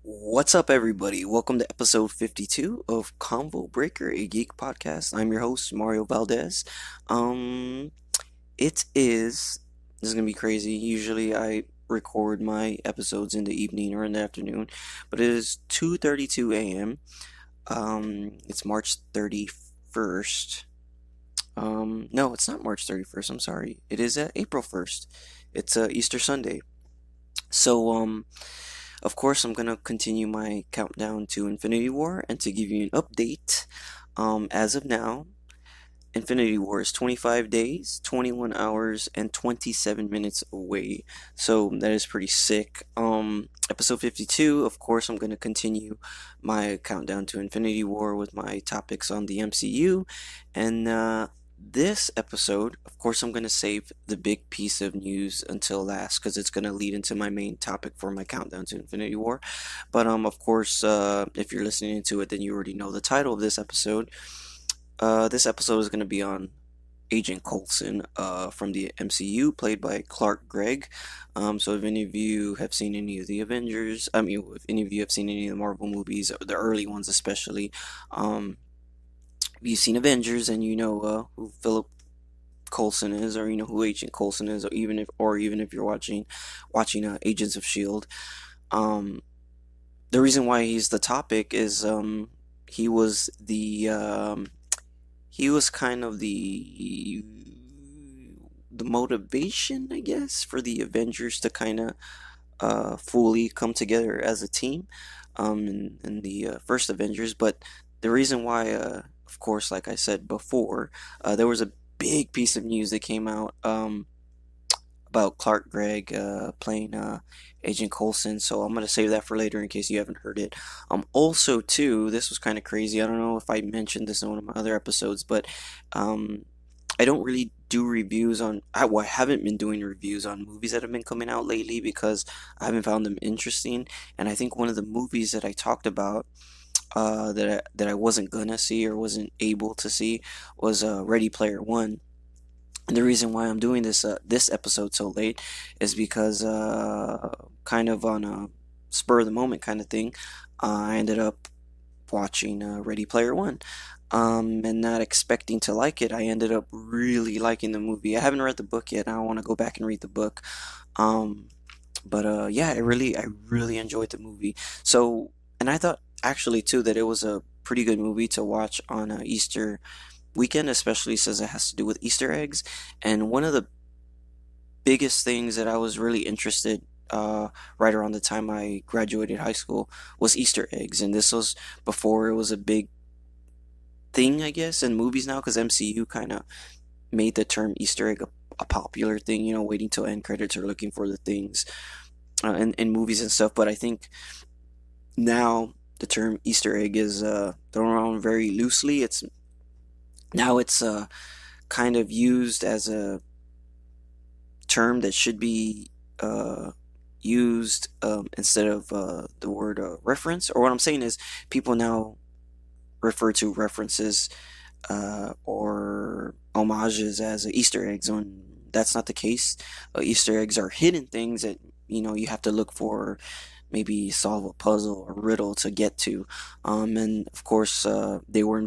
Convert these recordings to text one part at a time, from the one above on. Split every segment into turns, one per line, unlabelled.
What's up, everybody? Welcome to episode 52 of Convo Breaker, a geek podcast. I'm your host, Mario Valdez. Um, it is, this is gonna be crazy. Usually I record my episodes in the evening or in the afternoon, but it is 2:32 a.m. It's March 31st. No, it's not March 31st. I'm sorry. It is April 1st. It's Easter Sunday. So, of course, I'm gonna continue my countdown to Infinity War and to give you an update. As of now, Infinity War is 25 days, 21 hours, and 27 minutes away. So that is pretty sick. Episode 52, of course, I'm gonna continue my countdown to Infinity War with my topics on the MCU, and this episode, of course, I'm going to save the big piece of news until last because it's going to lead into my main topic for my countdown to Infinity War. But of course, if you're listening to it, then you already know the title of this episode. This episode is going to be on Agent Coulson from the MCU, played by Clark Gregg. So if any of you have seen any of the Avengers, I mean, if any of you have seen any of the Marvel movies, the early ones especially, if you've seen Avengers and you know who Philip Coulson is, or you know who Agent Coulson is, or even if you're watching Agents of Shield. Um, the reason why he's the topic is he was the he was kind of the motivation, I guess, for the Avengers to kind of fully come together as a team in the first Avengers. But the reason why, of course, like I said before, there was a big piece of news that came out about Clark Gregg playing Agent Coulson. So I'm gonna save that for later in case you haven't heard it. Also, too, this was kind of crazy. I don't know if I mentioned this in one of my other episodes, but um, I don't really do reviews on. I haven't been doing reviews on movies that have been coming out lately because I haven't found them interesting. And I think one of the movies that I talked about that I wasn't gonna see or wasn't able to see was Ready Player One. And the reason why I'm doing this episode so late is because kind of on a spur of the moment kind of thing, I ended up watching Ready Player One. And not expecting to like it, I ended up really liking the movie. I haven't read the book yet. I want to go back and read the book. Um, but yeah, I really enjoyed the movie. So, and I thought actually too that it was a pretty good movie to watch on Easter weekend, especially since it has to do with Easter eggs. And one of the biggest things that I was really interested right around the time I graduated high school was Easter eggs, and this was before it was a big thing, I guess, in movies now, because MCU kind of made the term Easter egg a popular thing, waiting till end credits or looking for the things in movies and stuff. But I think now the term Easter egg is thrown around very loosely. It's kind of used as a term that should be used instead of the word reference. Or what I'm saying is, people now refer to references or homages as Easter eggs when that's not the case. Easter eggs are hidden things that you have to look for, maybe solve a puzzle or riddle to get to. And of course, they are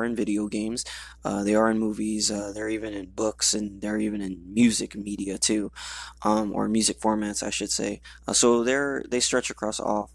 in video games, they are in movies, they're even in books, and they're even in music media too, or music formats, I should say. So they stretch across all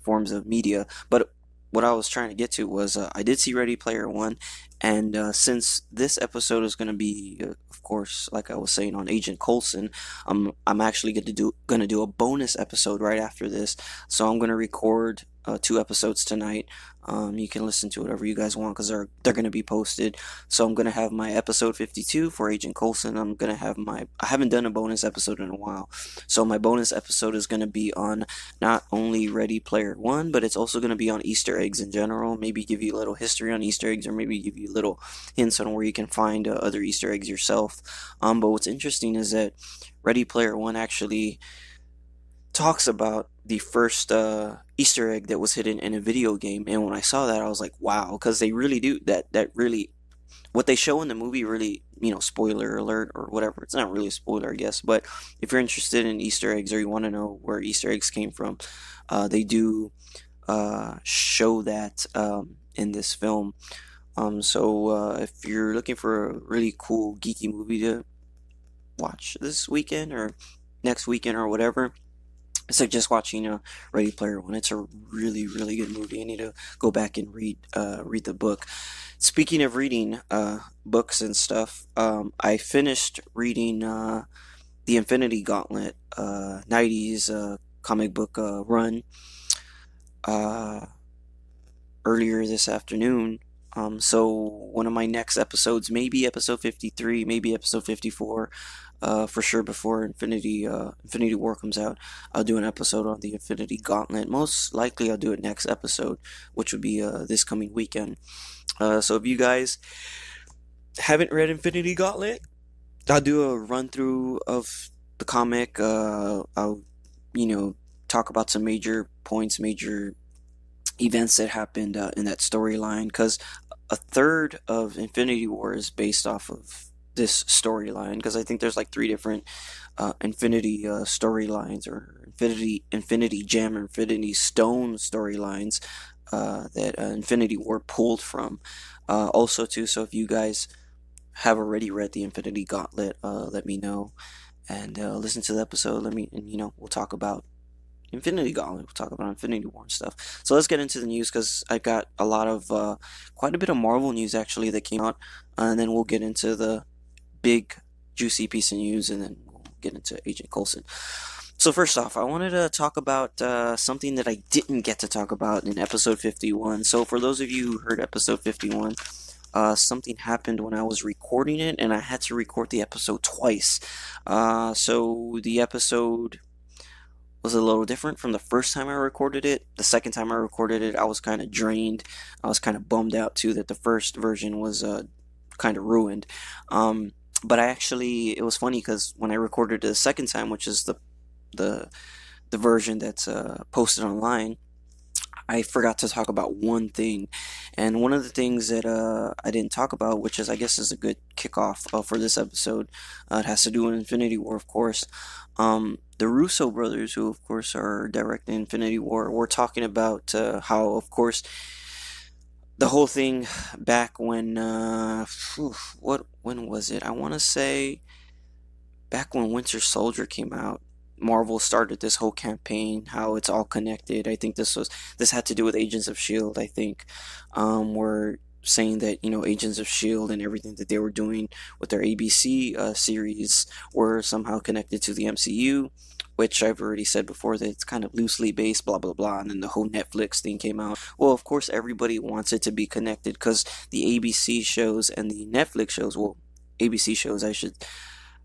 forms of media. But what I was trying to get to was I did see Ready Player One, and since this episode is going to be, of course, like I was saying, on Agent Coulson, I'm actually going to do a bonus episode right after this. So I'm going to record two episodes tonight. You can listen to whatever you guys want because they're going to be posted. So I'm going to have my episode 52 for Agent Coulson. I haven't done a bonus episode in a while. So my bonus episode is going to be on not only Ready Player One, but it's also going to be on Easter eggs in general. Maybe give you a little history on Easter eggs, or maybe give you little hints on where you can find other Easter eggs yourself. But what's interesting is that Ready Player One actually talks about the first Easter egg that was hidden in a video game, and when I saw that, I was like, wow, because they really do that. That really what they show in the movie really, spoiler alert or whatever. It's not really a spoiler, I guess. But if you're interested in Easter eggs or you want to know where Easter eggs came from, they do show that in this film. So if you're looking for a really cool geeky movie to watch this weekend or next weekend or whatever, it's like just watching Ready Player One. It's a really, really good movie. I need to go back and read the book. Speaking of reading books and stuff, I finished reading the Infinity Gauntlet, 90s comic book run uh, earlier this afternoon. So one of my next episodes, maybe episode 53, maybe episode 54, for sure before Infinity War comes out, I'll do an episode on the Infinity Gauntlet. Most likely I'll do it next episode, which would be this coming weekend. So if you guys haven't read Infinity Gauntlet, I'll do a run through of the comic. I'll, talk about some major points, major events that happened in that storyline, because a third of Infinity War is based off of this storyline. Because I think there's like three different Infinity storylines, or Infinity Gem or Infinity Stone storylines that Infinity War pulled from. Also, too, so if you guys have already read the Infinity Gauntlet, let me know and listen to the episode. And we'll talk about Infinity Gauntlet. We'll talk about Infinity War and stuff. So let's get into the news, because I got a lot of, quite a bit of Marvel news actually that came out, and then we'll get into the big juicy piece of news, and then we'll get into Agent Coulson. So first off, I wanted to talk about something that I didn't get to talk about in episode 51. So for those of you who heard episode 51, something happened when I was recording it, and I had to record the episode twice. So the episode was a little different from the first time I recorded it. The second time I recorded it, I was kind of drained. I was kind of bummed out too that the first version was kind of ruined. But it was funny because when I recorded it the second time, which is the the version that's posted online, I forgot to talk about one thing, and one of the things that I didn't talk about, which is I guess is a good kickoff for this episode, it has to do with Infinity War, of course. The Russo brothers, who of course are directing Infinity War, were talking about how, of course, the whole thing back when when was it? I want to say back when Winter Soldier came out, Marvel started this whole campaign, how it's all connected. I think this had to do with Agents of Shield. I think were saying that Agents of Shield and everything that they were doing with their ABC series were somehow connected to the MCU, which I've already said before that it's kind of loosely based, blah blah blah. And then the whole Netflix thing came out. Well, of course, everybody wants it to be connected because the ABC shows and the Netflix shows, well, ABC shows, I should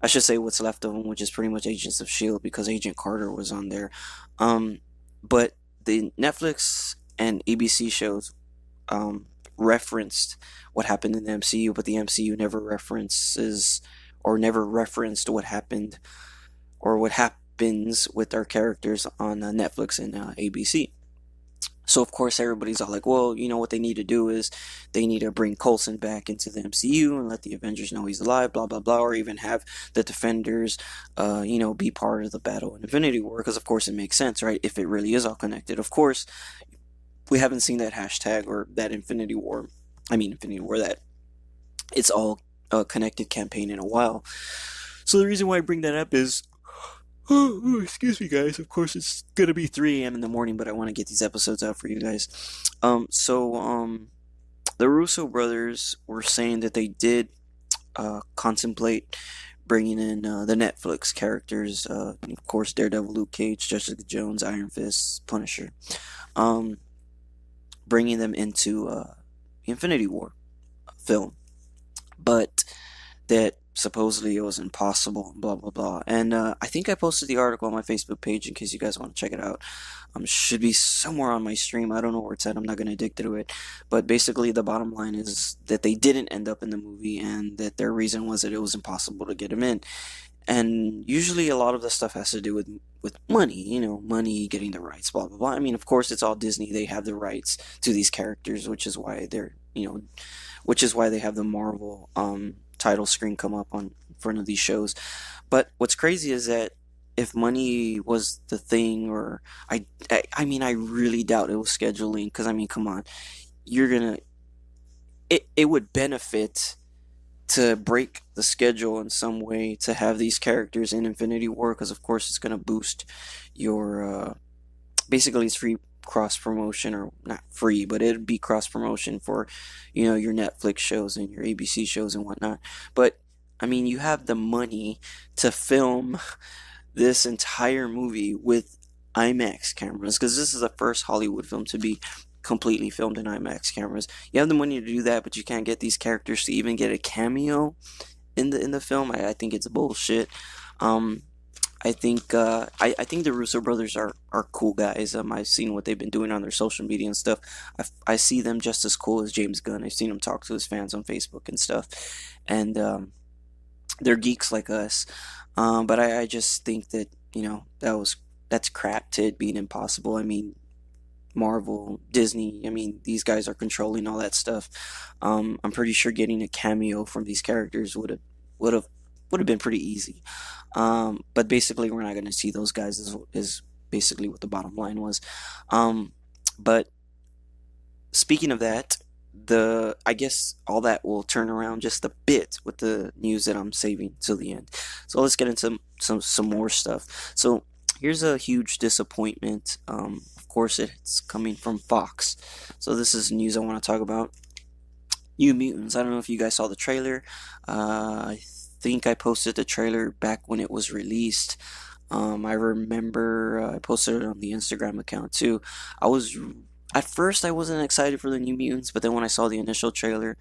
say what's left of them, which is pretty much Agents of Shield, because Agent Carter was on there. But the Netflix and ABC shows referenced what happened in the MCU, but the MCU never references or never referenced what happened or what happens with our characters on Netflix and ABC. So of course everybody's all like, well, what they need to do is they need to bring Coulson back into the MCU and let the Avengers know he's alive, blah blah blah, or even have the Defenders, be part of the battle in Infinity War, because of course it makes sense, right? If it really is all connected, of course we haven't seen that hashtag or that Infinity War, that it's all connected campaign in a while. So the reason why I bring that up is, excuse me, guys. Of course, it's gonna be 3 a.m. in the morning, but I want to get these episodes out for you guys. The Russo brothers were saying that they did contemplate bringing in the Netflix characters, of course, Daredevil, Luke Cage, Jessica Jones, Iron Fist, Punisher, bringing them into the Infinity War film, but that supposedly it was impossible, blah blah blah. And I think I posted the article on my Facebook page in case you guys want to check it out. Should be somewhere on my stream. I don't know where it's at. I'm not going to dig through it. But basically, the bottom line is that they didn't end up in the movie, and that their reason was that it was impossible to get them in. And usually, a lot of the stuff has to do with money. Money, getting the rights, blah blah blah. I mean, of course, it's all Disney. They have the rights to these characters, which is why they're which is why they have the Marvel title screen come up on in front of these shows. But what's crazy is that if money was the thing, or I mean, I really doubt it was scheduling, because I mean, come on, you're gonna it would benefit to break the schedule in some way to have these characters in Infinity War, because of course it's gonna boost your basically it's free cross promotion, or not free, but it'd be cross promotion for your Netflix shows and your ABC shows and whatnot. But I mean, you have the money to film this entire movie with IMAX cameras, because this is the first Hollywood film to be completely filmed in IMAX cameras. You have the money to do that, but you can't get these characters to even get a cameo in the film. I think it's bullshit. Um, I think the Russo brothers are cool guys. I've seen what they've been doing on their social media and stuff. I see them just as cool as James Gunn. I've seen him talk to his fans on Facebook and stuff, and they're geeks like us. But I just think that that's crap to it being impossible. I mean, Marvel, Disney. I mean, these guys are controlling all that stuff. I'm pretty sure getting a cameo from these characters would have would have been pretty easy. But basically, we're not going to see those guys. Is basically what the bottom line was. Um, but speaking of that, the I guess all that will turn around just a bit with the news that I'm saving till the end. So let's get into some more stuff. So here's a huge disappointment. Of course, it's coming from Fox. So this is news I want to talk about. New Mutants. I don't know if you guys saw the trailer. I think I posted the trailer back when it was released. I remember I posted it on the Instagram account too. I was At first I wasn't excited for the New Mutants, but then when I saw the initial trailer,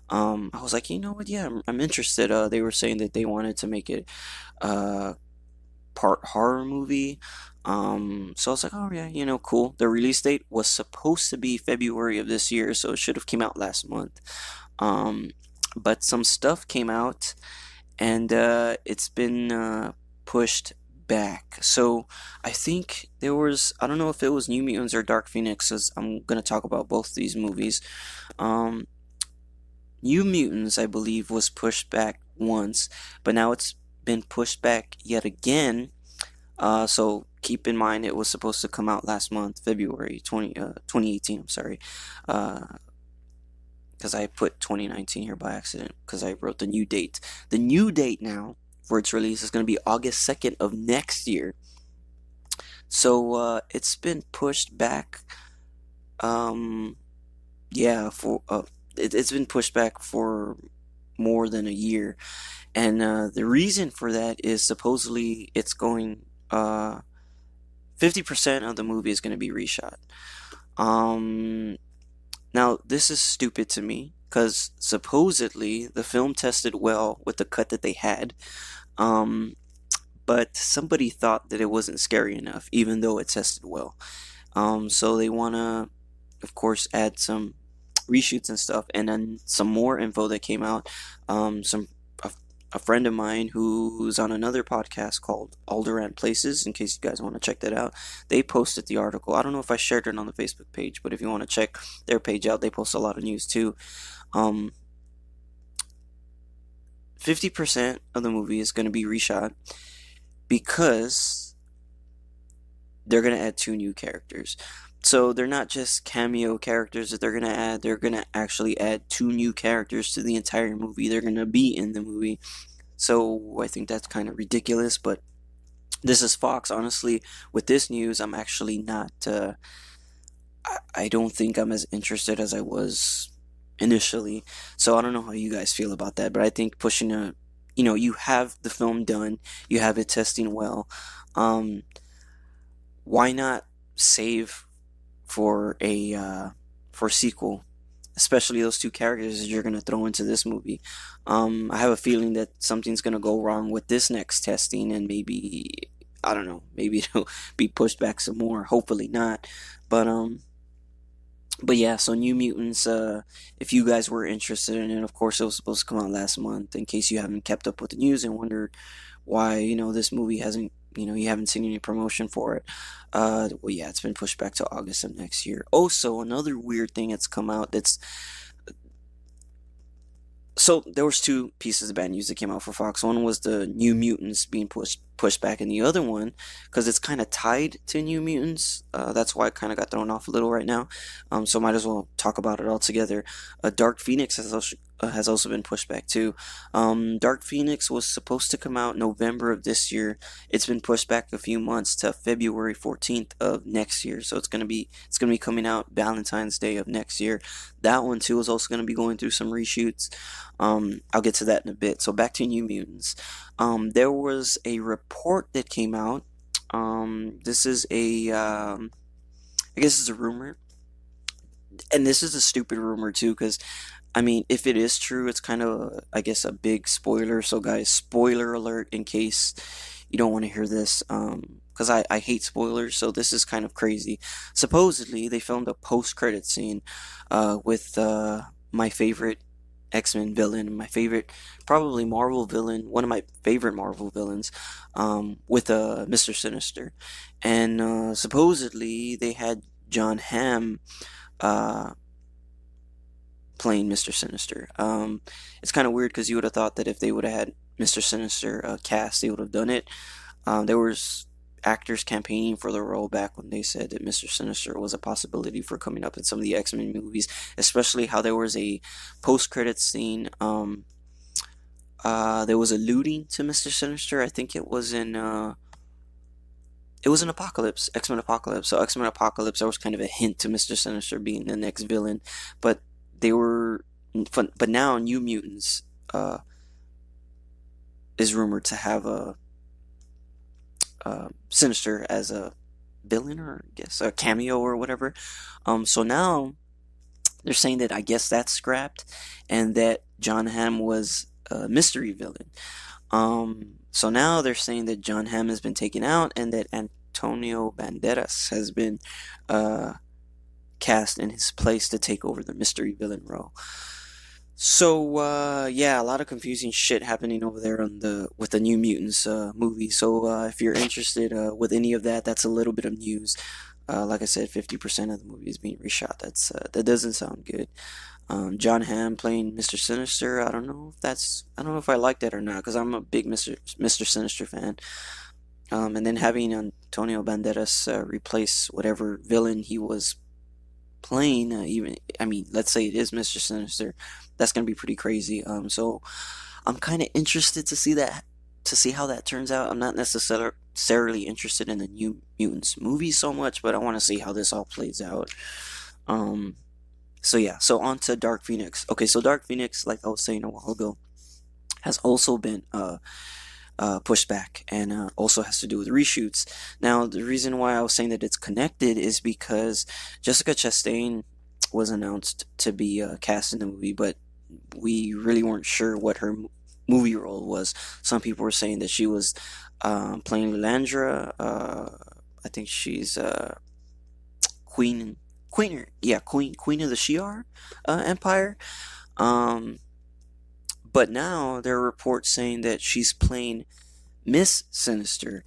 I was like, you know what? Yeah, I'm interested. They were saying that they wanted to make it uh, part horror movie. So I was like, oh yeah, cool. The release date was supposed to be February of this year, so it should have came out last month. Um, but some stuff came out, and it's been pushed back. So I think I don't know if it was New Mutants or Dark Phoenix, 'cause I'm gonna talk about both these movies. Um, New Mutants, I believe, was pushed back once, but now it's been pushed back yet again. So keep in mind it was supposed to come out last month, February 2018. I'm sorry. Uh, because I put 2019 here by accident because I wrote the new date. The new date now for its release is going to be August 2nd of next year. So it's been pushed back. Um, yeah, it's been pushed back for more than a year, and the reason for that is supposedly it's going. 50% of the movie is going to be reshot. Um, Now, this is stupid to me because supposedly the film tested well with the cut that they had, um, but somebody thought that it wasn't scary enough, even though it tested well. So they want to, of course, add some reshoots and stuff, and then some more info that came out. Some a, a friend of mine who's on another podcast called Alderaan Places, in case you guys want to check that out, they posted the article. I don't know if I shared it on the Facebook page, but if you want to check their page out, they post a lot of news too. Um, 50% of the movie is going to be reshot because they're going to add two new characters. So they're not just cameo characters that they're going to add, they're going to actually add two new characters to the entire movie. They're going to be in the movie. So I think that's kind of ridiculous, but this is Fox. Honestly, with this news, I'm actually not, I don't think I'm as interested as I was initially. So I don't know how you guys feel about that, but I think you have the film done, you have it testing well. Um, why not save for for a sequel, especially those two characters that you're gonna throw into this movie? I have a feeling that something's gonna go wrong with this next testing, and maybe I don't know, maybe it'll be pushed back some more. Hopefully not, but yeah. So New Mutants. If you guys were interested in it, of course it was supposed to come out last month. In case you haven't kept up with the news and wondered why this movie hasn't you haven't seen any promotion for it. Well, yeah, it's been pushed back to August of next year. Also, another weird thing that's come out that's So there was two pieces of bad news that came out for Fox. One was the New Mutants being pushed back, and the other one, because it's kind of tied to New Mutants, that's why it kind of got thrown off a little right now. So might as well talk about it all together. Dark Phoenix has also been pushed back too. Dark Phoenix was supposed to come out November of this year. It's been pushed back a few months to February 14th of next year. So it's gonna be coming out Valentine's Day of next year. That one too is also gonna be going through some reshoots. I'll get to that in a bit. So back to New Mutants. There was a report that came out. This is I guess it's a rumor, and this is a stupid rumor too, because I mean, if it is true, it's kind of, I guess, a big spoiler. So, guys, spoiler alert in case you don't want to hear this, because I hate spoilers. So this is kind of crazy. Supposedly, they filmed a post-credit scene, with my favorite X-Men villain, my favorite, probably Marvel villain, one of my favorite Marvel villains, with Mr. Sinister, and supposedly they had John Hamm. Uh, Playing Mr. Sinister. It's kind of weird because you would have thought that if they would have had Mr. Sinister cast, they would have done it. There was actors campaigning for the role back when they said that Mr. Sinister was a possibility for coming up in some of the X-Men movies, especially how there was a post-credits scene. There was alluding to Mr. Sinister. I think it was an Apocalypse, X Men Apocalypse. So X Men Apocalypse, there was kind of a hint to Mister Sinister being the next villain, but they were, but now New Mutants uh, is rumored to have a Sinister as a villain, or I guess a cameo or whatever. So now they're saying that I guess that's scrapped, and that John Hamm was a mystery villain. So now they're saying that John Hamm has been taken out, and that Antonio Banderas has been uh, cast in his place to take over the mystery villain role. So yeah, a lot of confusing shit happening over there on the with the New Mutants movie. So if you're interested with any of that, that's a little bit of news. Like I said, 50% of the movie is being reshot. That doesn't sound good. John Hamm playing Mr. Sinister. I don't know if I like that or not, because I'm a big Mr. Sinister fan. And then having Antonio Banderas replace whatever villain he was playing, even, I mean, let's say it is Mr. Sinister, that's gonna be pretty crazy. So I'm kind of interested to see how that turns out. I'm not necessarily interested in the New Mutants movie so much, but I want to see how this all plays out. Um, so yeah, so on to Dark Phoenix. Okay, so Dark Phoenix, like I was saying a while ago, has also been pushed back, and also has to do with reshoots. Now, the reason why I was saying that it's connected is because Jessica Chastain was announced to be cast in the movie, but we really weren't sure what her movie role was. Some people were saying that she was playing Lilandra. I think she's Queen, Queen of the Shi'ar Empire. Um, but now there are reports saying that she's playing Miss Sinister.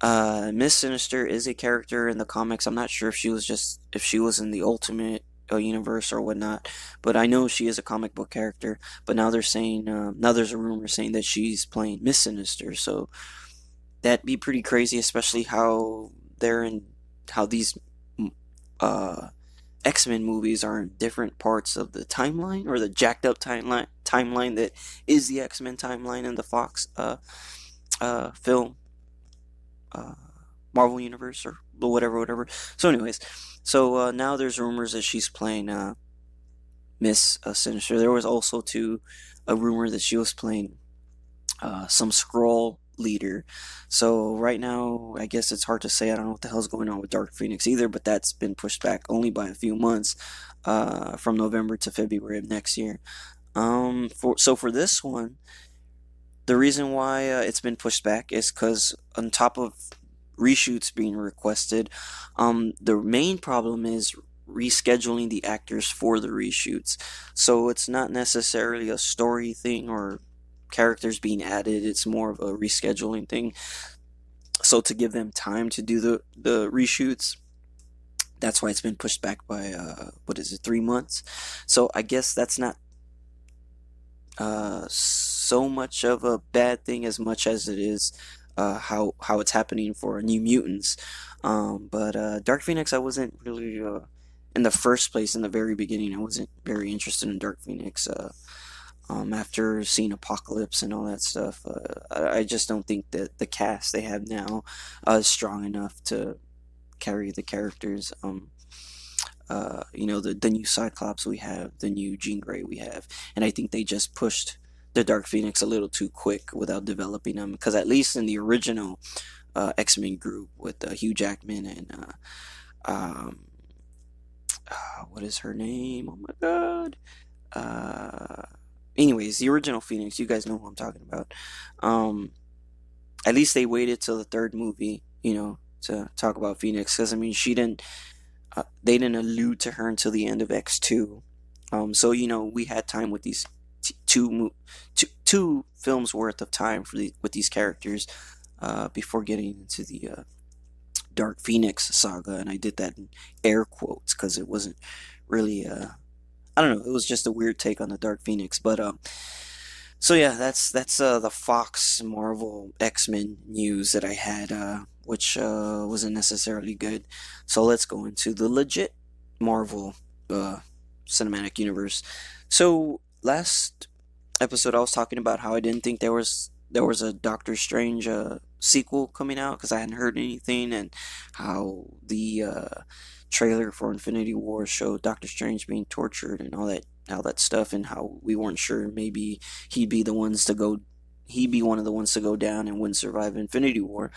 Miss Sinister is a character in the comics. I'm not sure if she was in the Ultimate universe or whatnot, but I know she is a comic book character. But now they're saying now there's a rumor saying that she's playing Miss Sinister. So that'd be pretty crazy, especially how these uh X-Men movies are in different parts of the timeline, or the jacked up timeline that is the X-Men timeline in the Fox film uh, Marvel universe, or whatever. So, anyways, so now there's rumors that she's playing Miss Sinister. There was also too a rumor that she was playing some scroll leader. So right now, I guess it's hard to say. I don't know what the hell's going on with Dark Phoenix either, but that's been pushed back only by a few months, from November to February of next year. For this one, the reason why it's been pushed back is because on top of reshoots being requested, the main problem is rescheduling the actors for the reshoots. So it's not necessarily a story thing or characters being added, it's more of a rescheduling thing. So to give them time to do the reshoots, that's why it's been pushed back by what is it, 3 months. So I guess that's not so much of a bad thing as much as it is how it's happening for New Mutants. But Dark Phoenix, I wasn't really in the first place in the very beginning. I wasn't very interested in Dark Phoenix. After seeing Apocalypse and all that stuff, I just don't think that the cast they have now is strong enough to carry the characters. The new Cyclops we have, the new Jean Grey we have, and I think they just pushed the Dark Phoenix a little too quick without developing them. Because at least in the original X-Men group with Hugh Jackman and um, what is her name? Oh my God. Uh, Anyways, the original Phoenix, you guys know who I'm talking about. Um, at least they waited till the third movie, to talk about Phoenix, because I mean, they didn't allude to her until the end of X2. So we had time with these two films worth of time with these characters before getting into the Dark Phoenix saga, and I did that in air quotes because it wasn't really I don't know, it was just a weird take on the Dark Phoenix, but so yeah, that's the Fox Marvel X-Men news that I had, which wasn't necessarily good. So let's go into the legit Marvel uh, cinematic universe. So last episode, I was talking about how I didn't think there was a Doctor Strange sequel coming out because I hadn't heard anything, and how the trailer for Infinity War showed Doctor Strange being tortured and all that stuff, and how we weren't sure maybe he'd be the ones to go. He'd be one of the ones to go down and wouldn't survive Infinity War.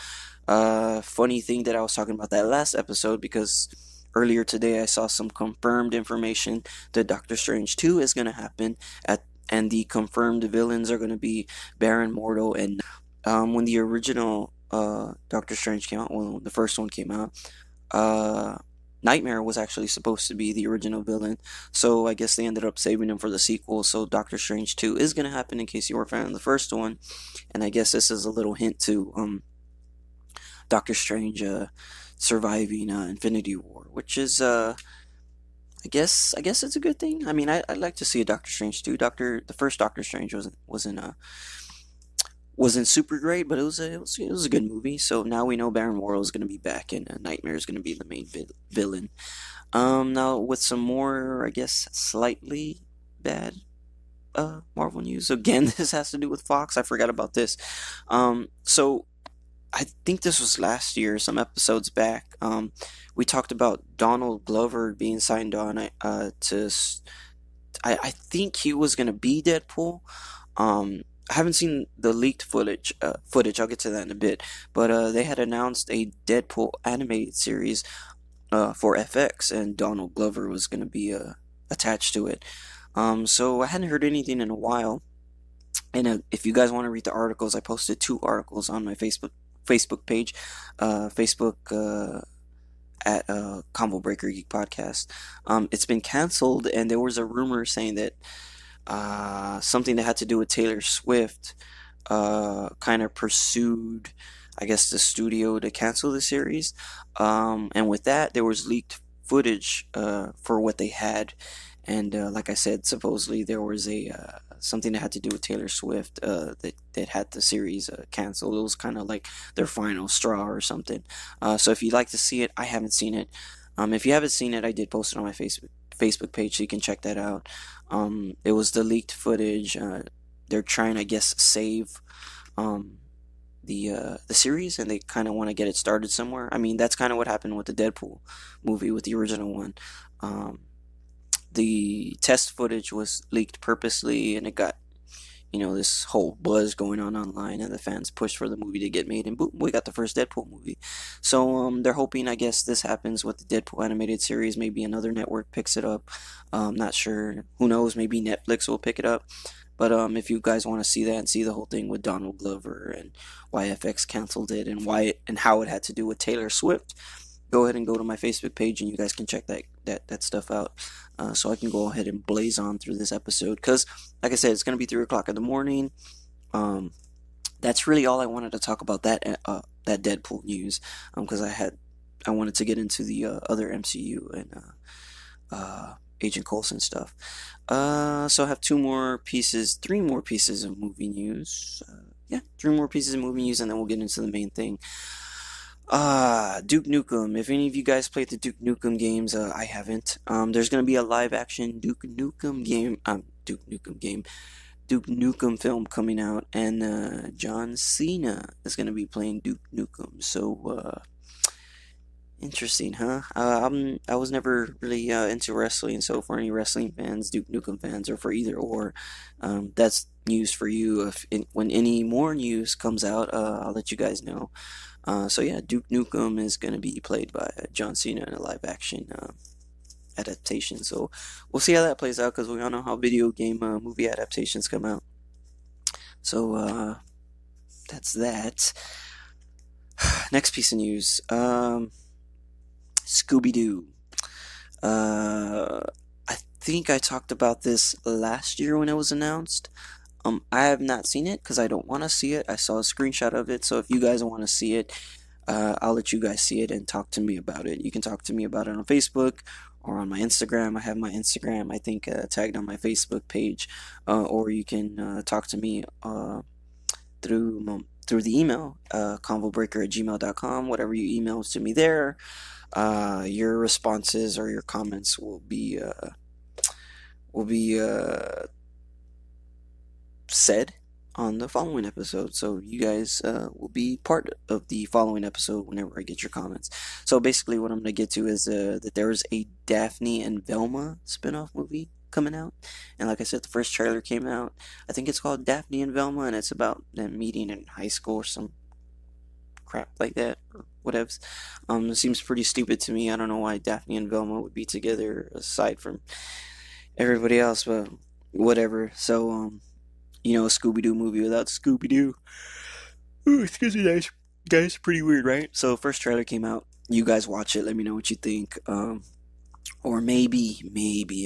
Funny thing that I was talking about that last episode because earlier today I saw some confirmed information that Doctor Strange 2 is going to happen and the confirmed villains are going to be Baron Mordo and when the original Doctor Strange came out, well, the first one came out, uh, Nightmare was actually supposed to be the original villain, so I guess they ended up saving him for the sequel. So Doctor Strange 2 is going to happen in case you were a fan of the first one, and I guess this is a little hint to Doctor Strange surviving Infinity War, which is I guess it's a good thing. I mean, I'd like to see a Doctor Strange too. The first Doctor Strange wasn't super great, but it was a good movie. So now we know Baron Mordo is going to be back, and Nightmare is going to be the main villain. Now with some more, I guess, slightly bad Marvel news. Again, this has to do with Fox. I forgot about this. So I think this was last year, some episodes back. We talked about Donald Glover being signed on I think he was gonna be Deadpool. I haven't seen the leaked footage. I'll get to that in a bit. But they had announced a Deadpool animated series for FX, and Donald Glover was gonna be attached to it. So I hadn't heard anything in a while. And if you guys want to read the articles, I posted two articles on my Facebook page, Facebook at Combo Breaker Geek Podcast. It's been canceled, and there was a rumor saying that something that had to do with Taylor Swift kind of pursued, I guess, the studio to cancel the series. And with that, there was leaked footage for what they had. And like I said, supposedly there was a something that had to do with Taylor Swift that had the series canceled. It was kind of like their final straw or something. So if you'd like to see it, I haven't seen it. If you haven't seen it, I did post it on my Facebook page, so you can check that out. It was the leaked footage. They're trying, I guess, save um, the series, and they kind of want to get it started somewhere. I mean, that's kind of what happened with the Deadpool movie, with the original one. Um, the test footage was leaked purposely, and it got this whole buzz going on online, and the fans pushed for the movie to get made, and boom, we got the first Deadpool movie. So they're hoping, I guess, this happens with the Deadpool animated series. Maybe another network picks it up. Not sure. Who knows? Maybe Netflix will pick it up. But if you guys want to see that and see the whole thing with Donald Glover and why FX canceled it, and and how it had to do with Taylor Swift, go ahead and go to my Facebook page, and you guys can check that stuff out. So I can go ahead and blaze on through this episode, because, like I said, it's gonna be 3 o'clock in the morning. Um, that's really all I wanted to talk about that Deadpool news. Because I wanted to get into the other MCU and Agent Coulson stuff. So I have three more pieces of movie news. Yeah, three more pieces of movie news, and then we'll get into the main thing. Duke Nukem. If any of you guys played the Duke Nukem games, I haven't. There's gonna be a live action Duke Nukem film coming out, and John Cena is gonna be playing Duke Nukem. So, interesting, huh? I was never really into wrestling, so for any wrestling fans, Duke Nukem fans, or for either or, that's news for you. When any more news comes out, I'll let you guys know. So yeah, Duke Nukem is going to be played by John Cena in a live action adaptation. So we'll see how that plays out because we all know how video game movie adaptations come out. So that's that. Next piece of news. Scooby Doo. Uh, I think I talked about this last year when it was announced. I have not seen it because I don't want to see it. I saw a screenshot of it, so if you guys want to see it, I'll let you guys see it and talk to me about it. You can talk to me about it on Facebook or on my Instagram. I have my Instagram, I think, tagged on my Facebook page, or you can talk to me through the email, convobreaker@gmail.com. Whatever you email to me there, your responses or your comments will be said on the following episode. So you guys will be part of the following episode whenever I get your comments. So basically, what I'm going to get to is that there is a Daphne and Velma spin-off movie coming out. And like I said, the first trailer came out. I think it's called Daphne and Velma, and it's about them meeting in high school or some crap like that, or whatevs. It seems pretty stupid to me. I don't know why Daphne and Velma would be together aside from everybody else, but whatever. So, a Scooby Doo movie without Scooby Doo. Ooh, excuse me, guys. Pretty weird, right? So, first trailer came out. You guys watch it. Let me know what you think. Or maybe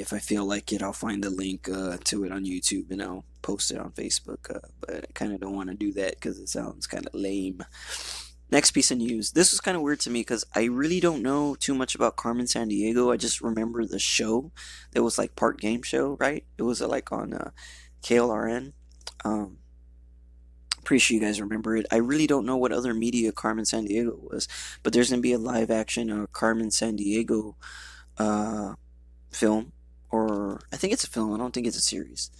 if I feel like it, I'll find the link to it on YouTube and I'll post it on Facebook. But I kind of don't want to do that because it sounds kind of lame. Next piece of news. This was kind of weird to me because I really don't know too much about Carmen Sandiego. I just remember the show that was like part game show, right? It was like on KLRN. Um, Pretty sure you guys remember it. I really don't know what other media Carmen Sandiego was, but there's gonna be a live action Carmen Sandiego uh, film, or I think it's a film. I don't think it's a series.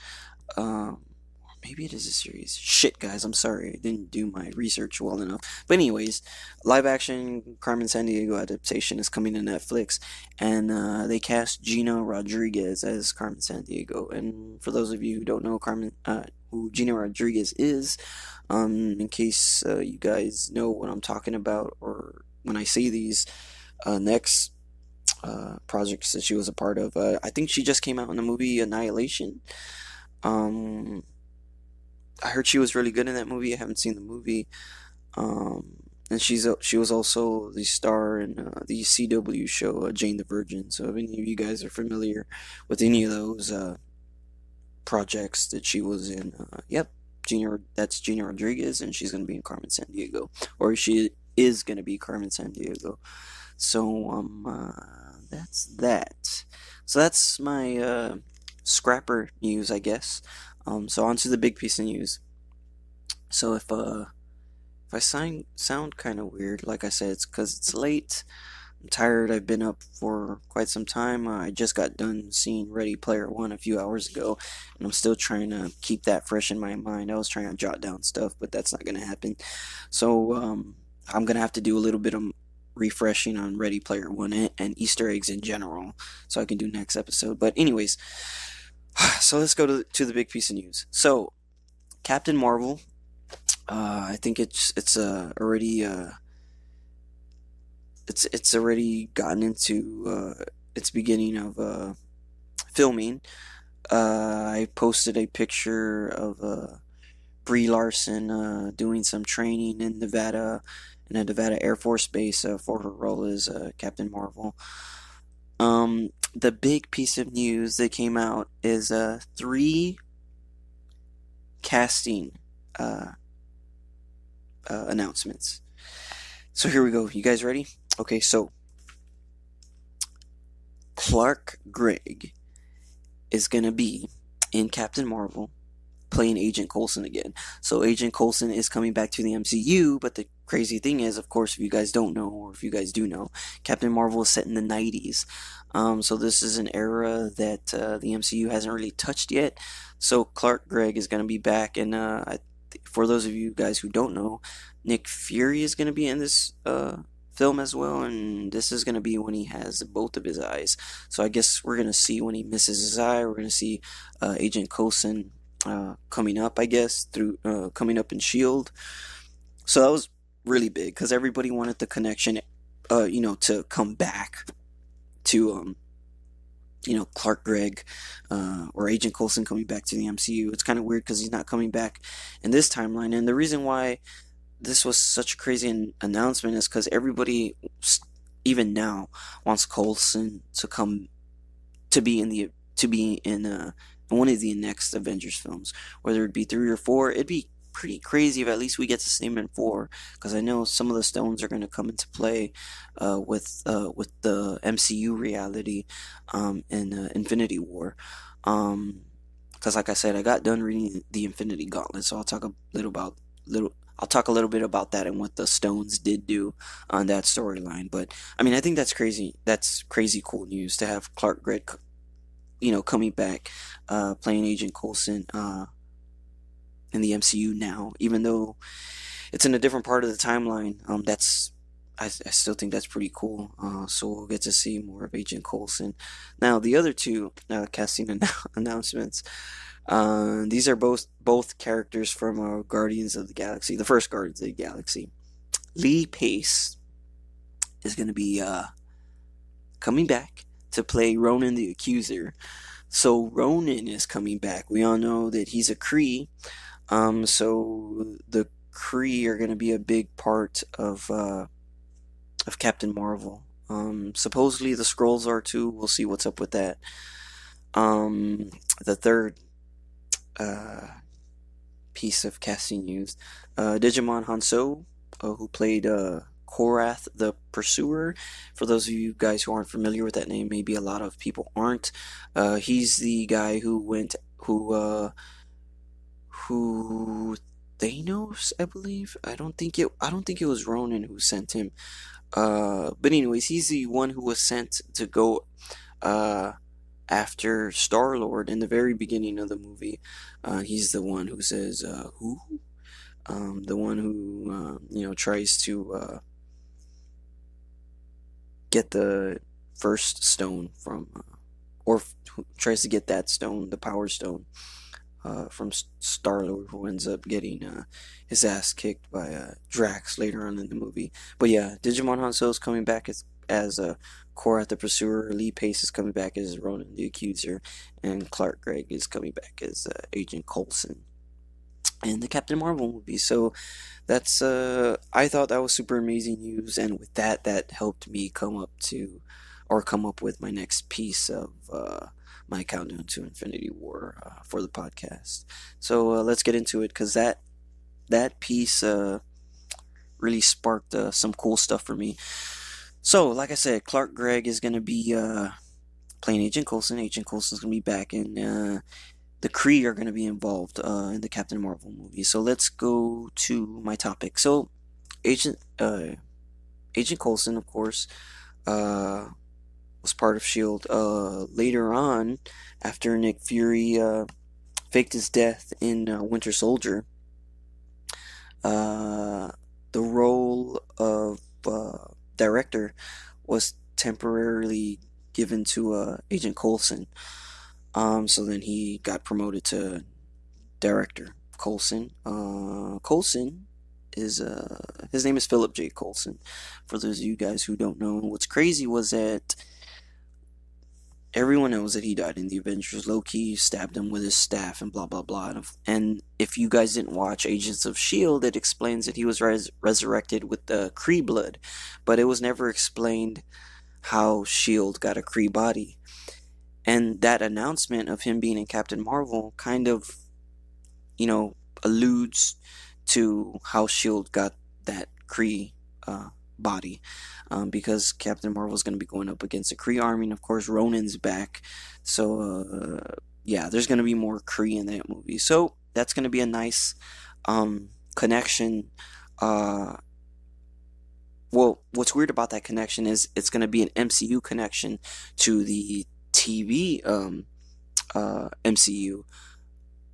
Or maybe it is a series. Shit, guys, I'm sorry. I didn't do my research well enough. But anyways, live action Carmen Sandiego adaptation is coming to Netflix, and they cast Gina Rodriguez as Carmen Sandiego. And for those of you who don't know who Gina Rodriguez is, in case you guys know what I'm talking about, or when I say these next projects that she was a part of. I think she just came out in the movie Annihilation. Um, I heard she was really good in that movie. I haven't seen the movie. And she was also the star in the CW show Jane the Virgin. So if any of you guys are familiar with any of those projects that she was in, yep, that's Gina Rodriguez, and she's gonna be in Carmen Sandiego, or she is gonna be Carmen Sandiego. So that's that. So that's my scrapper news, I guess. So on to the big piece of news. So if I sound kind of weird, like I said, it's because it's late. I'm tired. I've been up for quite some time. I just got done seeing Ready Player One a few hours ago, and I'm still trying to keep that fresh in my mind. I was trying to jot down stuff, but that's not gonna happen. So I'm gonna have to do a little bit of refreshing on Ready Player One and Easter eggs in general, so I can do next episode. But anyways, so let's go to the big piece of news. So Captain Marvel, I think it's already it's already gotten into its beginning of filming. I posted a picture of Brie Larson doing some training in Nevada, in a Nevada Air Force Base for her role as Captain Marvel. The big piece of news that came out is three casting announcements. So here we go. You guys ready? Okay, so Clark Gregg is gonna be in Captain Marvel playing Agent Coulson again. So Agent Coulson is coming back to the MCU, but the crazy thing is, of course, if you guys don't know, or if you guys do know, Captain Marvel is set in the 90s. So this is an era that the MCU hasn't really touched yet. So Clark Gregg is going to be back, and for those of you guys who don't know, Nick Fury is going to be in this film as well, and this is going to be when he has both of his eyes. So I guess we're going to see when he misses his eye, we're going to see Agent Coulson coming up, I guess, through coming up in Shield. So that was really big because everybody wanted the connection, to come back to, Clark Gregg or Agent Coulson coming back to the MCU. It's kind of weird because he's not coming back in this timeline, and the reason why this was such a crazy announcement is because everybody, even now, wants Coulson to come to be in one of the next Avengers films, whether it be 3 or 4. It'd be pretty crazy if at least we get to see him in 4, because I know some of the stones are going to come into play with the MCU reality in Infinity War. Because like I said, I got done reading the Infinity Gauntlet, so I'll talk a little bit about that and what the stones did do on that storyline. But I mean, I think that's crazy. That's crazy cool news to have Clark Gregg, coming back, playing Agent Coulson in the MCU now, even though it's in a different part of the timeline. I still think that's pretty cool. So we'll get to see more of Agent Coulson. Now, the other two casting announcements. These are both characters from Guardians of the Galaxy, the first Guardians of the Galaxy. Lee Pace is going to be coming back to play Ronan the Accuser. So Ronan is coming back. We all know that he's a Kree. So the Kree are going to be a big part of Captain Marvel. Supposedly the Skrulls are too. We'll see what's up with that. The third piece of casting news, Digimon Hanso, who played Korath the Pursuer. For those of you guys who aren't familiar with that name, maybe a lot of people aren't. He's the guy who Thanos, I believe. I don't think it was Ronan who sent him. But anyways, he's the one who was sent to go after Star-Lord in the very beginning of the movie. He's the one who says, "Who?" The one who tries to get the first stone from, who tries to get that stone, the Power Stone, from Star-Lord, who ends up getting his ass kicked by Drax later on in the movie. But yeah, Digimon Hanzo is coming back as Korath the Pursuer. Lee Pace is coming back as Ronan the Accuser, and Clark Gregg is coming back as Agent Coulson in the Captain Marvel movie. So that's I thought that was super amazing news, and with that helped me come up with my next piece of my countdown to Infinity War for the podcast. So let's get into it, because that piece really sparked some cool stuff for me. So, like I said, Clark Gregg is going to be playing Agent Coulson. Agent Coulson's going to be back, and the Kree are going to be involved in the Captain Marvel movie. So let's go to my topic. So, Agent Coulson, of course, was part of S.H.I.E.L.D. Later on, after Nick Fury faked his death in Winter Soldier, the role of director was temporarily given to Agent Coulson. So then he got promoted to director. Coulson. Coulson is his name is Philip J. Coulson. For those of you guys who don't know, what's crazy was that everyone knows that he died in the Avengers. Loki stabbed him with his staff and blah blah blah. And if you guys didn't watch Agents of S.H.I.E.L.D., it explains that he was resurrected with the Kree blood, but it was never explained how S.H.I.E.L.D. got a Kree body. And that announcement of him being in Captain Marvel kind of, alludes to how S.H.I.E.L.D. got that Kree body, because Captain Marvel is going to be going up against the Kree army, and of course Ronan's back. So yeah, there's gonna be more Kree in that movie. So that's gonna be a nice connection. Uh, well, what's weird about that connection is it's gonna be an MCU connection to the TV MCU,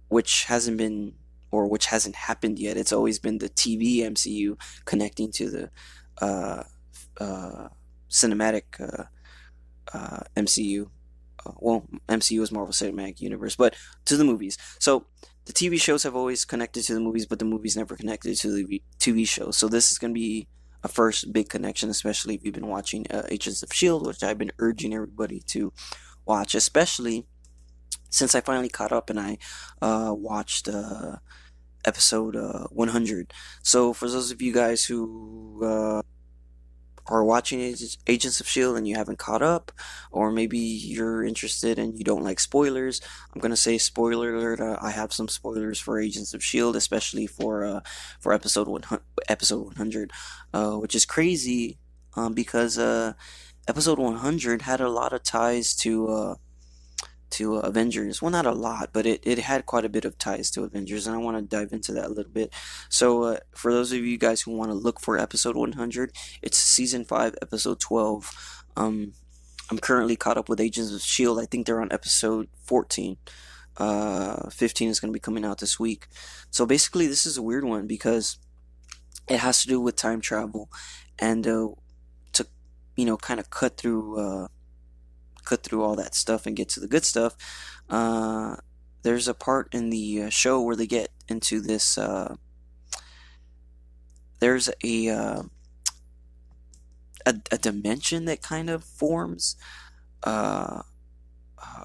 which hasn't been or which hasn't happened yet. It's always been the TV MCU connecting to the uh, uh, cinematic MCU. Well, MCU is Marvel Cinematic Universe, but to the movies. So the TV shows have always connected to the movies, but the movies never connected to the TV shows. So this is going to be a first big connection, especially if you've been watching Agents of Shield, which I've been urging everybody to watch, especially since I finally caught up and I watched episode 100. So for those of you guys who are watching Agents of Shield and you haven't caught up, or maybe you're interested and you don't like spoilers, I'm gonna say spoiler alert. I have some spoilers for Agents of Shield, especially for episode 100, which is crazy because episode 100 had a lot of ties to Avengers. Well, not a lot, but it had quite a bit of ties to Avengers, and I want to dive into that a little bit. So, for those of you guys who want to look for episode 100, it's season 5, episode 12. Um, I'm currently caught up with Agents of Shield. I think they're on episode 14. 15 is going to be coming out this week. So basically, this is a weird one because it has to do with time travel, and to kind of cut through all that stuff and get to the good stuff, uh, there's a part in the show where they get into this. There's a dimension that kind of forms uh,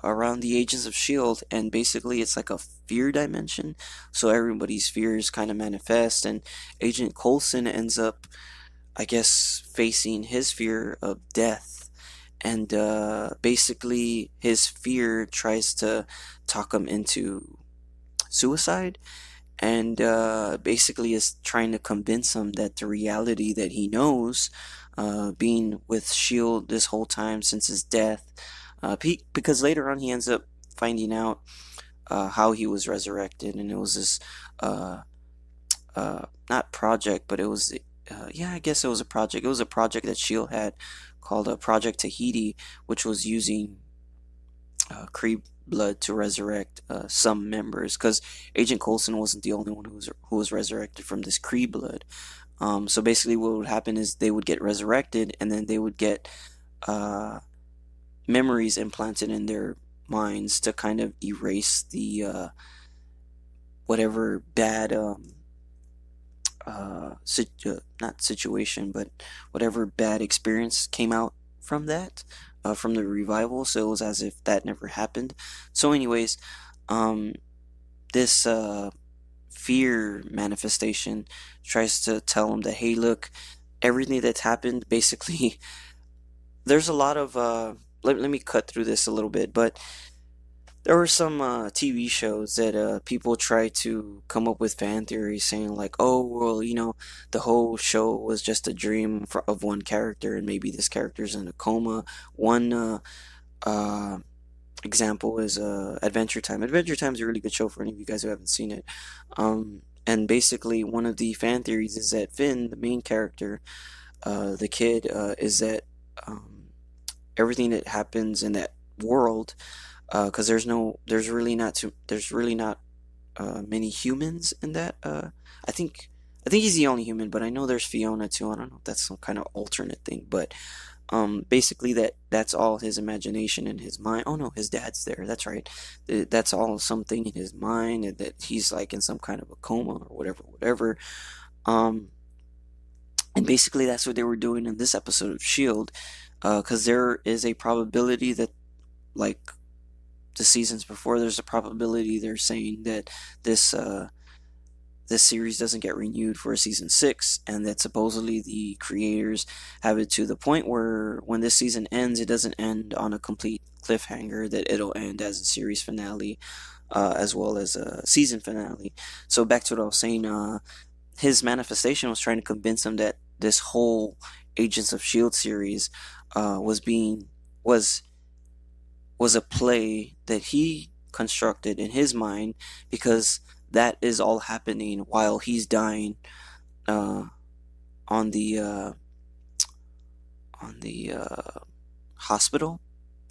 around the Agents of Shield, and basically it's like a fear dimension. So everybody's fears kind of manifest, and Agent Coulson ends up, I guess, facing his fear of death. And basically, his fear tries to talk him into suicide, and basically is trying to convince him that the reality that he knows, being with Shield this whole time since his death, because later on he ends up finding out how he was resurrected, and it was this uh, not project, but it was yeah, I guess it was a project. It was a project that Shield had called Project Tahiti, which was using Kree blood to resurrect some members, because Agent Coulson wasn't the only one who was resurrected from this Kree blood. So basically, what would happen is they would get resurrected, and then they would get uh, memories implanted in their minds to kind of erase the whatever bad not situation, but whatever bad experience came out from that, from the revival. So it was as if that never happened. So, anyways, um, this fear manifestation tries to tell him that, hey, look, everything that's happened, basically, there's a lot of. Let me cut through this a little bit, but there were some TV shows that people try to come up with fan theories saying like, oh, well, the whole show was just a dream of one character, and maybe this character's in a coma. One uh, example is Adventure Time. Adventure Time is a really good show for any of you guys who haven't seen it. And basically, one of the fan theories is that Finn, the main character, the kid, is that everything that happens in that world, because there's really not many humans in that. I think I think he's the only human, but I know there's Fiona too. I don't know if that's some kind of alternate thing, but basically that's all his imagination in his mind. Oh no, his dad's there. That's right. That's all something in his mind, and that he's like in some kind of a coma or whatever, whatever. Um, and basically that's what they were doing in this episode of Shield, because there is a probability that, like the seasons before, there's a probability they're saying that this this series doesn't get renewed for a season 6, and that supposedly the creators have it to the point where when this season ends, it doesn't end on a complete cliffhanger, that it'll end as a series finale, as well as a season finale. So back to what I was saying, his manifestation was trying to convince him that this whole Agents of Shield series was being was was a play that he constructed in his mind, because that is all happening while he's dying, uh, on the hospital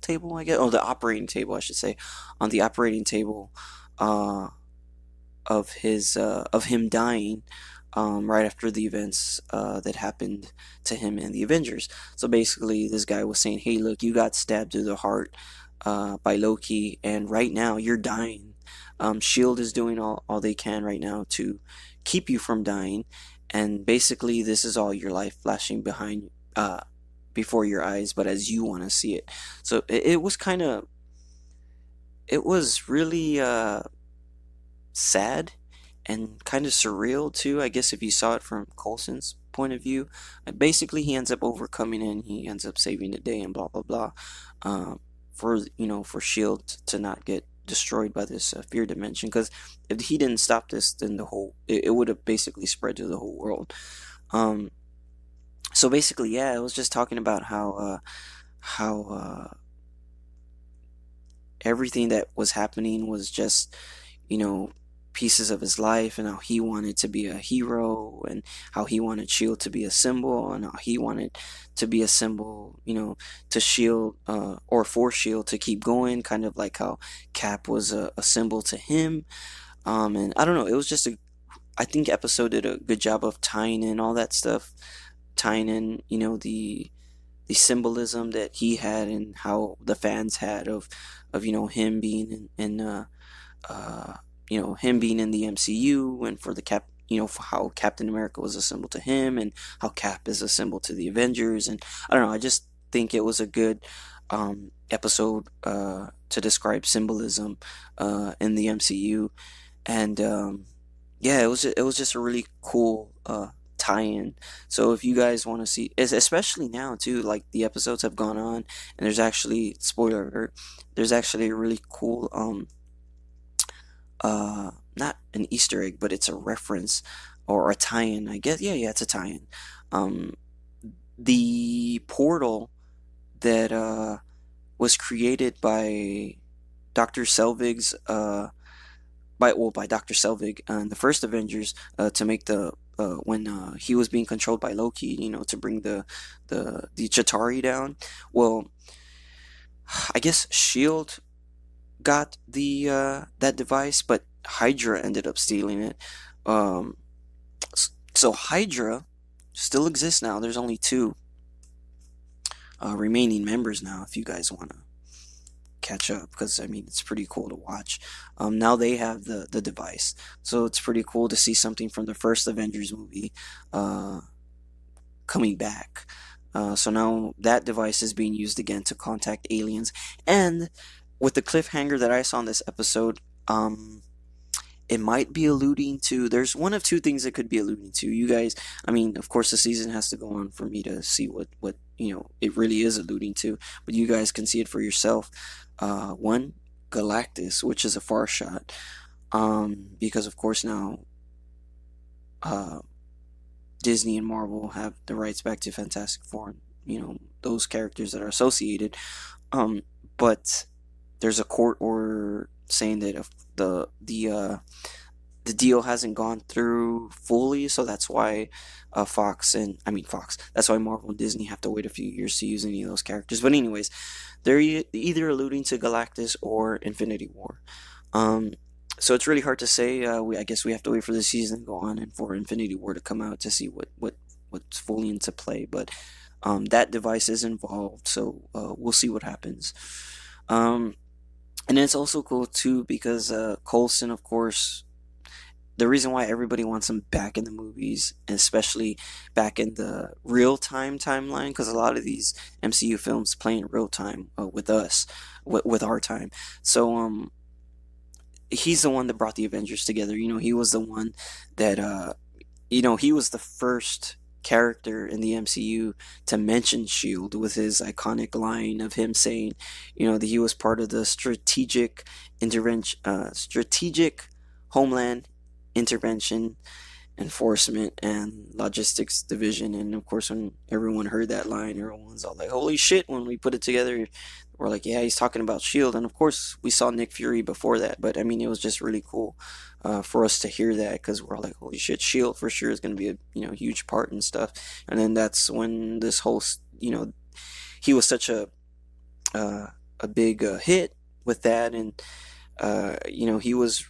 table, I guess, or the operating table, I should say, on the operating table, uh, of him dying, right after the events that happened to him in the Avengers. So basically, this guy was saying, "Hey, look, you got stabbed through the heart by Loki, and right now you're dying. Shield is doing all they can right now to keep you from dying, and basically, this is all your life flashing behind." Before your eyes, but as you want to see it. So it was kind of, it was really sad and kind of surreal too, I guess, if you saw it from Coulson's point of view. Basically, he ends up overcoming it and he ends up saving the day and blah blah blah, for for Shield to not get destroyed by this fear dimension. Because if he didn't stop this, then it would have basically spread to the whole world. Um, so basically, yeah, it was just talking about how everything that was happening was just, you know, pieces of his life, and how he wanted to be a hero, and how he wanted Shield to be a symbol, and how he wanted to be a symbol, to Shield, or for Shield to keep going, kind of like how Cap was a symbol to him. And I don't know, it was just I think episode did a good job of tying in all that stuff, tying in, the symbolism that he had and how the fans had of him being uh, him being in the MCU, and for the Cap, for how Captain America was a symbol to him, and how Cap is a symbol to the Avengers. And I don't know, I just think it was a good episode to describe symbolism in the MCU. And yeah, it was just a really cool tie-in. So if you guys want to see, especially now too, like the episodes have gone on, and there's actually, spoiler alert, there's actually a really cool not an Easter egg, but it's a reference or a tie-in, I guess. Yeah, yeah, it's a tie-in. Um, the portal that was created by Dr. Selvig's by Dr. Selvig in the first Avengers, to make the when he was being controlled by Loki, to bring the Chitauri down. Well, I guess Shield got the that device, but Hydra ended up stealing it. Um, so Hydra still exists now. There's only two remaining members now. If you guys want to catch up, because I mean it's pretty cool to watch. Now they have the device, so it's pretty cool to see something from the first Avengers movie uh, coming back. So now that device is being used again to contact aliens, and with the cliffhanger that I saw in this episode, it might be alluding to. There's one of two things it could be alluding to. You guys, I mean, of course, the season has to go on for me to see what it really is alluding to, but you guys can see it for yourself. One, Galactus, which is a far shot, because of course now uh, Disney and Marvel have the rights back to Fantastic Four, and those characters that are associated. Um, but there's a court order saying that if the deal hasn't gone through fully, so that's why Fox. That's why Marvel and Disney have to wait a few years to use any of those characters. But anyways, they're either alluding to Galactus or Infinity War. Um, so it's really hard to say. I guess we have to wait for the season to go on and for Infinity War to come out to see what's fully into play. But that device is involved, so we'll see what happens. Um, and it's also cool too because Coulson, of course, the reason why everybody wants him back in the movies, and especially back in the real time timeline, because a lot of these MCU films play in real time with us, with our time. So he's the one that brought the Avengers together. He was the one that he was the first character in the MCU to mention Shield with his iconic line of him saying, that he was part of the strategic homeland intervention, enforcement and logistics division. And of course, when everyone heard that line, everyone's all like, "Holy shit!" When we put it together, we're like, "Yeah, he's talking about Shield." And of course, we saw Nick Fury before that, but I mean, it was just really cool for us to hear that because we're all like, "Holy shit, Shield for sure is going to be a huge part and stuff." And then that's when this whole he was such a big hit with that, and he was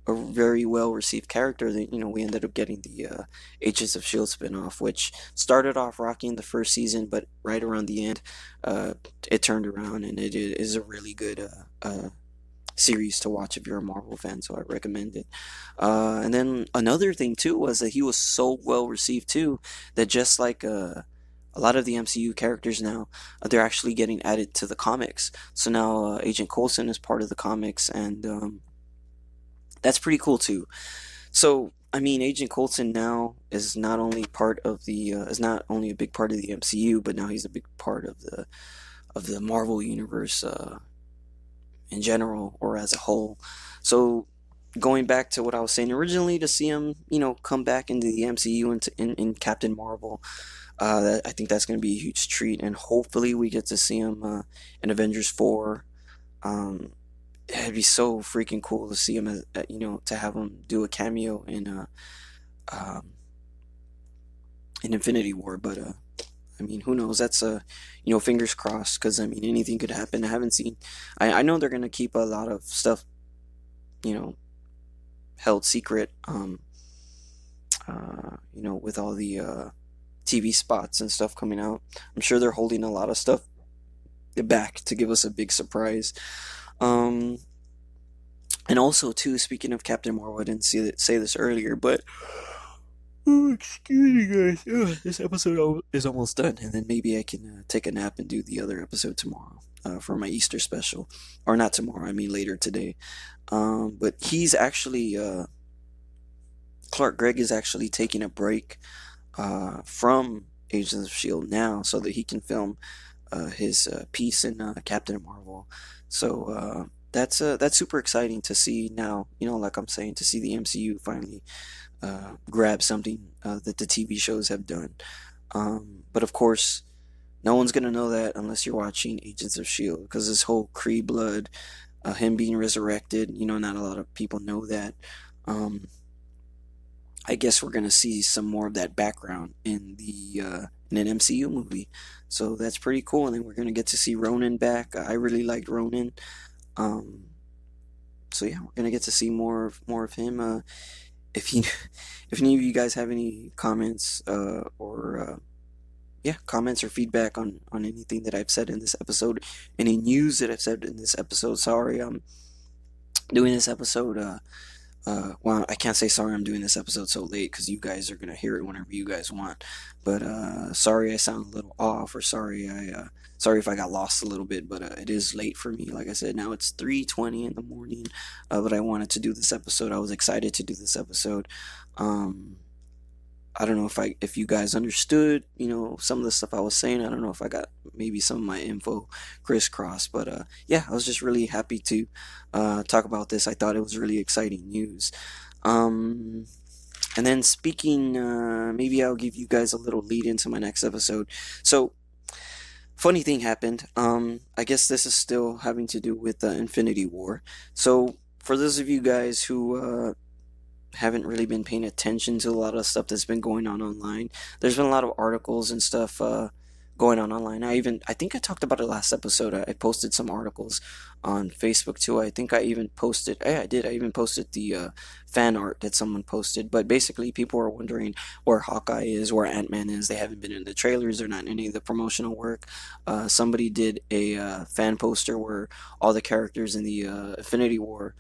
a very well received character that we ended up getting the Agents of Shield spinoff, which started off rocky in the first season, but right around the end, uh, it turned around, and it is a really good series to watch if you're a Marvel fan. So I recommend it. And then another thing too was that he was so well received too that just like a lot of the MCU characters now, they're actually getting added to the comics. So now Agent Coulson is part of the comics, and that's pretty cool too. So I mean, Agent Coulson now is not only part of the is not only a big part of the MCU, but now he's a big part of the Marvel universe in general or as a whole. So going back to what I was saying originally, to see him, come back into the MCU in Captain Marvel, I think that's going to be a huge treat, and hopefully we get to see him in Avengers 4. Um, it'd be so freaking cool to see him as to have him do a cameo um, in Infinity War. But I mean, who knows? That's fingers crossed, because I mean, anything could happen. I haven't seen. I know they're gonna keep a lot of stuff, you know, held secret. With all the TV spots and stuff coming out, I'm sure they're holding a lot of stuff back to give us a big surprise. Um, and also, too, speaking of Captain Marvel, I didn't say this earlier, but oh, excuse me, guys. This episode is almost done, and then maybe I can take a nap and do the other episode tomorrow for my Easter special, or not tomorrow. I mean later today. But he's actually Clark Gregg is actually taking a break from Agents of Shield now, so that he can film his piece in Captain Marvel. So that's super exciting to see now. Like I'm saying, to see the MCU finally grab something that the TV shows have done. But of course, no one's gonna know that unless you're watching Agents of Shield, because this whole Kree blood, him being resurrected, not a lot of people know that. Um, I guess we're gonna see some more of that background in an MCU movie, so that's pretty cool. And then we're gonna get to see Ronan back. I really liked Ronan. Um, so yeah, we're gonna get to see more of him. If you if any of you guys have any comments or yeah, comments or feedback on anything that I've said in this episode, any news that I've said in this episode, sorry, I'm doing this episode. Well, I can't say sorry I'm doing this episode so late, because you guys are gonna hear it whenever you guys want. But sorry I sound a little off, or sorry if I got lost a little bit. But it is late for me. Like I said, now it's 3:20 in the morning. But I wanted to do this episode. I was excited to do this episode. Um, I don't know if you guys understood, some of the stuff I was saying. I don't know if I got maybe some of my info crisscrossed, but yeah, I was just really happy to talk about this. I thought it was really exciting news. Um, and then speaking, maybe I'll give you guys a little lead into my next episode. So, funny thing happened. I guess this is still having to do with Infinity War. So, for those of you guys who haven't really been paying attention to a lot of stuff that's been going on online. There's been a lot of articles and stuff going on online. I think I talked about it last episode. I posted some articles on Facebook too. I think I even posted. Yeah, I did. I even posted the fan art that someone posted. But basically, people are wondering where Hawkeye is, where Ant-Man is. They haven't been in the trailers. They're not in any of the promotional work. Somebody did a fan poster where all the characters in the Infinity War.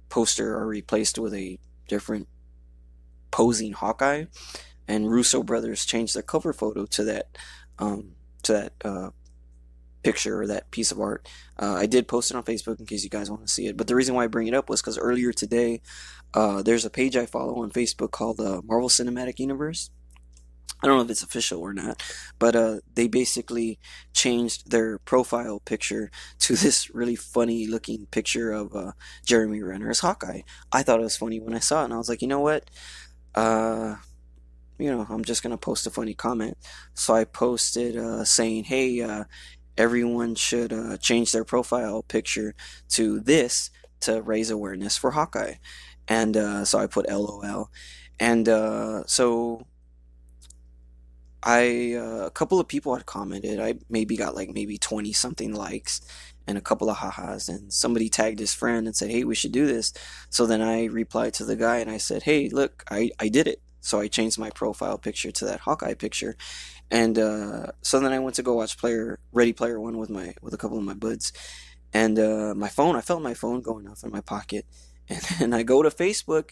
Poster are replaced with a different posing Hawkeye, and Russo brothers changed their cover photo um, to that picture or that piece of art. I did post it on Facebook in case you guys want to see it. But the reason why I bring it up was because earlier today, there's a page I follow on Facebook called Marvel Cinematic Universe. I don't know if it's official or not, but they basically changed their profile picture to this really funny looking picture of Jeremy Renner as Hawkeye. I thought it was funny when I saw it, and I was like, you know what? uh, I'm just gonna post a funny comment. So I posted saying, "Hey, everyone should change their profile picture to this to raise awareness for Hawkeye." And so I put LOL. And so a couple of people had commented. I maybe got like maybe 20 something likes and a couple of ha-has. And somebody tagged his friend and said, "Hey, we should do this." So then I replied to the guy and I said, "Hey, look, I did it." So I changed my profile picture to that Hawkeye picture. And so then I went to go watch Ready Player One with a couple of my buds. And my phone, I felt my phone going off in my pocket. And then I go to Facebook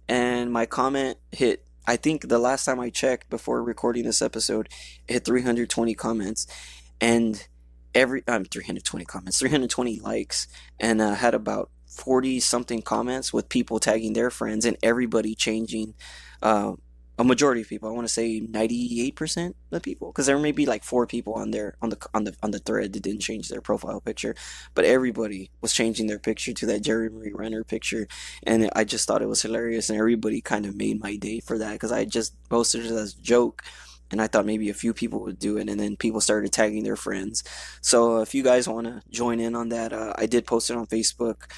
and my comment hit, I think the last time I checked before recording this episode, it hit 320 comments. And 320 comments, 320 likes, and had about 40 something comments with people tagging their friends and everybody changing. Uh, a majority of people, I want to say 98% of people, because there may be like four people on there on the thread that didn't change their profile picture, but everybody was changing their picture to that Jeremy Renner picture, and I just thought it was hilarious, and everybody kind of made my day for that because I just posted it as a joke, and I thought maybe a few people would do it, and then people started tagging their friends. So if you guys want to join in on that, I did post it on Facebook.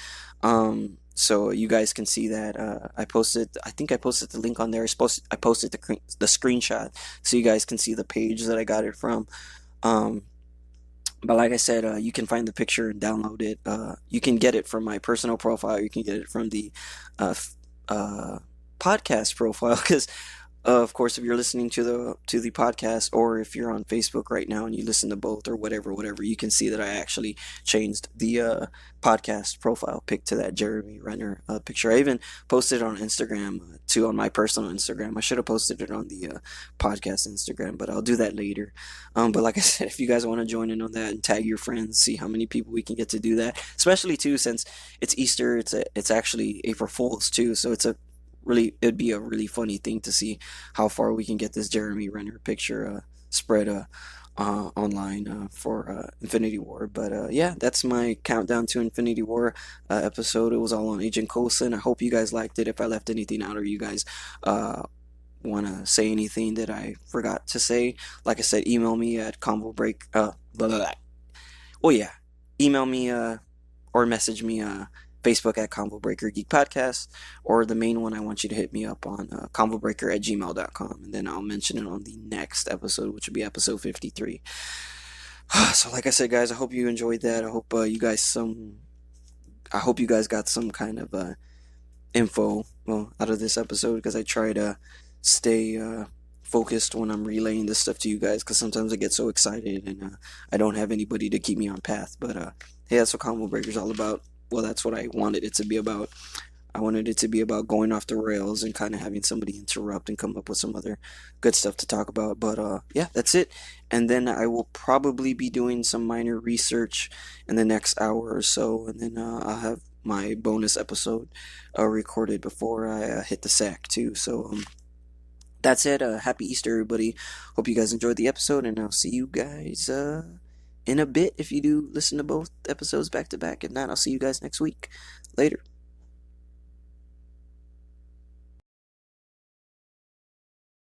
So you guys can see that I think I posted the link on there. I posted the screenshot so you guys can see the page that I got it from. Um, but like I said, you can find the picture and download it. You can get it from my personal profile. You can get it from the uh, uh, podcast profile because of course, if you're listening to the podcast, or if you're on Facebook right now and you listen to both, or whatever, you can see that I actually changed the podcast profile pic to that Jeremy Renner picture. I even posted it on Instagram too, on my personal Instagram. I should have posted it on the podcast Instagram, but I'll do that later. But like I said, if you guys want to join in on that and tag your friends, see how many people we can get to do that, especially too since it's Easter. It's actually April Fool's too, so it'd be a really funny thing to see how far we can get this Jeremy Renner picture spread online for Infinity War. But yeah, that's my countdown to Infinity War episode. It was all on Agent Coulson. I hope you guys liked it. If I left anything out or you guys want to say anything that I forgot to say, like I said, email me at convobreak. Blah, blah, blah. Oh yeah, email me or message me Facebook at Convo Breaker Geek Podcast, or the main one I want you to hit me up on convobreaker at gmail.com, and then I'll mention it on the next episode, which will be episode 53. So like I said, guys, I hope you enjoyed that. I hope you guys got some kind of info out of this episode, because I try to stay focused when I'm relaying this stuff to you guys, because sometimes I get so excited and I don't have anybody to keep me on path. But hey, that's what Combo Breaker's all about. Well, that's what I wanted it to be about. I wanted it to be about going off the rails and kind of having somebody interrupt and come up with some other good stuff to talk about. But yeah, that's it. And then I will probably be doing some minor research in the next hour or so, and then I'll have my bonus episode recorded before I hit the sack too. So that's it. Happy Easter, everybody. Hope you guys enjoyed the episode, and I'll see you guys in a bit if you do listen to both episodes back to back. If not, I'll see you guys next week. Later.